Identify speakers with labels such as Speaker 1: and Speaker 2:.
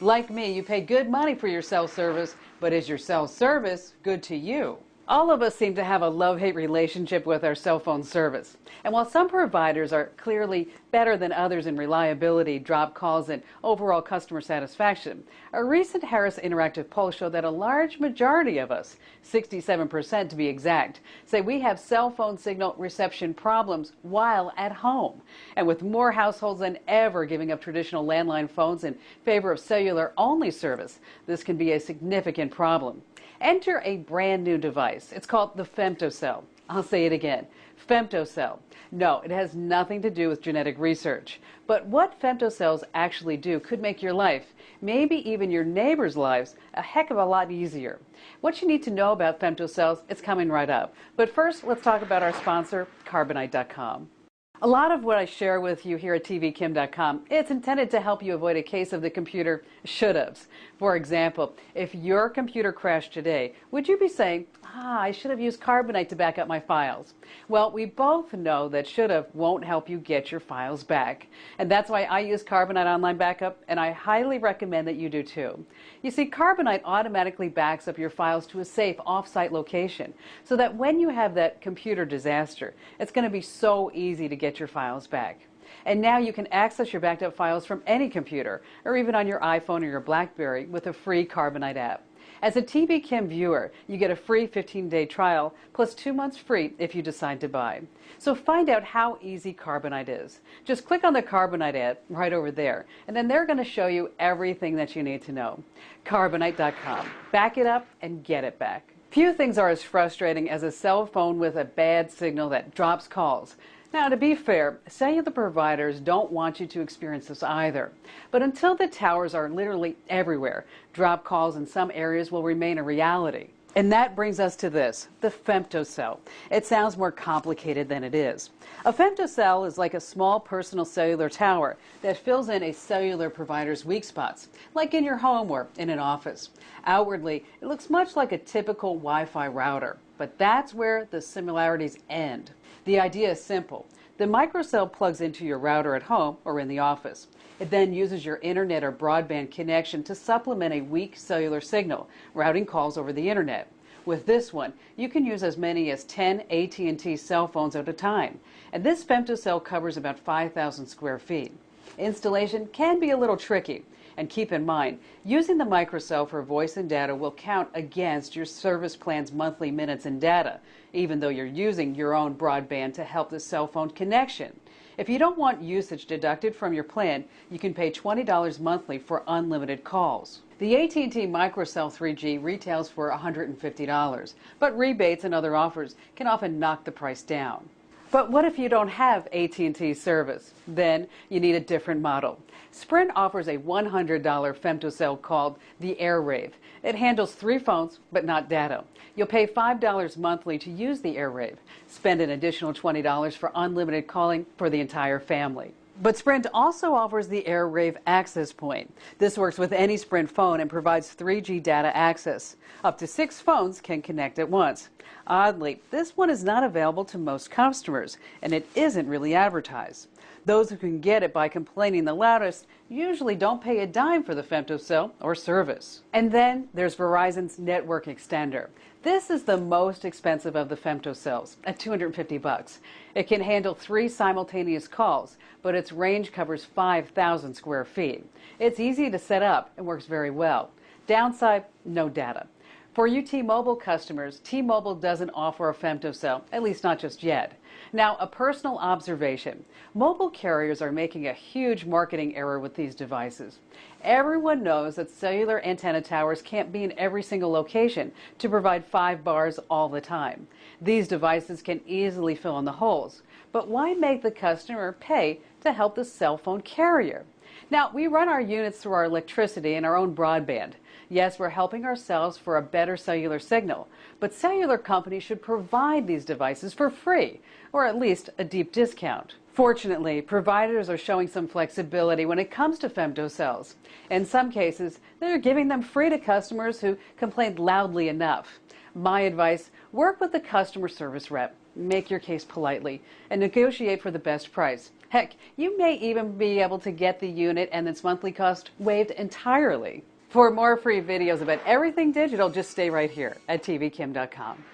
Speaker 1: Like me, you pay good money for your cell service, but is your cell service good to you? All of us seem to have a love-hate relationship with our cell phone service. And while some providers are clearly better than others in reliability, drop calls, and overall customer satisfaction, a recent Harris Interactive poll showed that a large majority of us, 67% to be exact, say we have cell phone signal reception problems while at home. And with more households than ever giving up traditional landline phones in favor of cellular-only service, this can be a significant problem. Enter a brand new device. It's called the femtocell. I'll say it again, femtocell. No, it has nothing to do with genetic research. But what femtocells actually do could make your life, maybe even your neighbors' lives, a heck of a lot easier. What you need to know about femtocells, it's coming right up. But first, let's talk about our sponsor, Carbonite.com. A lot of what I share with you here at tvkim.com, it's intended to help you avoid a case of the computer should-haves. For example, if your computer crashed today, would you be saying, I should have used Carbonite to back up my files? Well, we both know that should-have won't help you get your files back. And that's why I use Carbonite Online Backup, and I highly recommend that you do too. You see, Carbonite automatically backs up your files to a safe off-site location, so that when you have that computer disaster, it's going to be so easy to get your files back. And now you can access your backed up files from any computer, or even on your iPhone or your BlackBerry with a free Carbonite app. As a TV Kim viewer, you get a free 15-day trial plus 2 months free if you decide to buy. So find out how easy Carbonite is. Just click on the Carbonite ad right over there, and then they're going to show you everything that you need to know. Carbonite.com. Back it up and get it back. Few things are as frustrating as a cell phone with a bad signal that drops calls. Now, to be fair, cellular providers don't want you to experience this either. But until the towers are literally everywhere, drop calls in some areas will remain a reality. And that brings us to this, the femtocell. It sounds more complicated than it is. A femtocell is like a small personal cellular tower that fills in a cellular provider's weak spots, like in your home or in an office. Outwardly, it looks much like a typical Wi-Fi router, but that's where the similarities end. The idea is simple. The microcell plugs into your router at home or in the office. It then uses your internet or broadband connection to supplement a weak cellular signal, routing calls over the internet. With this one, you can use as many as 10 AT&T cell phones at a time, and this femtocell covers about 5,000 square feet. Installation can be a little tricky, and keep in mind, using the microcell for voice and data will count against your service plan's monthly minutes and data, even though you're using your own broadband to help the cell phone connection. If you don't want usage deducted from your plan, you can pay $20 monthly for unlimited calls. The at&t microcell 3G retails for $150, but rebates and other offers can often knock the price down. But what if you don't have at&T service? Then you need a different model. Sprint offers a $100 femtocell called the AirRave. It handles 3 phones, but not data. You'll pay $5 monthly to use the AirRave. Spend an additional $20 for unlimited calling for the entire family. But Sprint also offers the AirRave Access Point. This works with any Sprint phone and provides 3G data access. Up to 6 phones can connect at once. Oddly, this one is not available to most customers, and it isn't really advertised. Those who can get it by complaining the loudest usually don't pay a dime for the femtocell or service. And then there's Verizon's Network Extender. This is the most expensive of the femtocells, at $250. It can handle 3 simultaneous calls, but its range covers 5,000 square feet. It's easy to set up and works very well. Downside, no data. For you T-Mobile customers, T-Mobile doesn't offer a femtocell, at least not just yet. Now, a personal observation. Mobile carriers are making a huge marketing error with these devices. Everyone knows that cellular antenna towers can't be in every single location to provide 5 bars all the time. These devices can easily fill in the holes. But why make the customer pay to help the cell phone carrier? Now, we run our units through our electricity and our own broadband. Yes, we're helping ourselves for a better cellular signal, but cellular companies should provide these devices for free, or at least a deep discount. Fortunately, providers are showing some flexibility when it comes to femtocells. In some cases, they're giving them free to customers who complained loudly enough. My advice, work with the customer service rep, make your case politely, and negotiate for the best price. Heck, you may even be able to get the unit and its monthly cost waived entirely. For more free videos about everything digital, just stay right here at tvkim.com.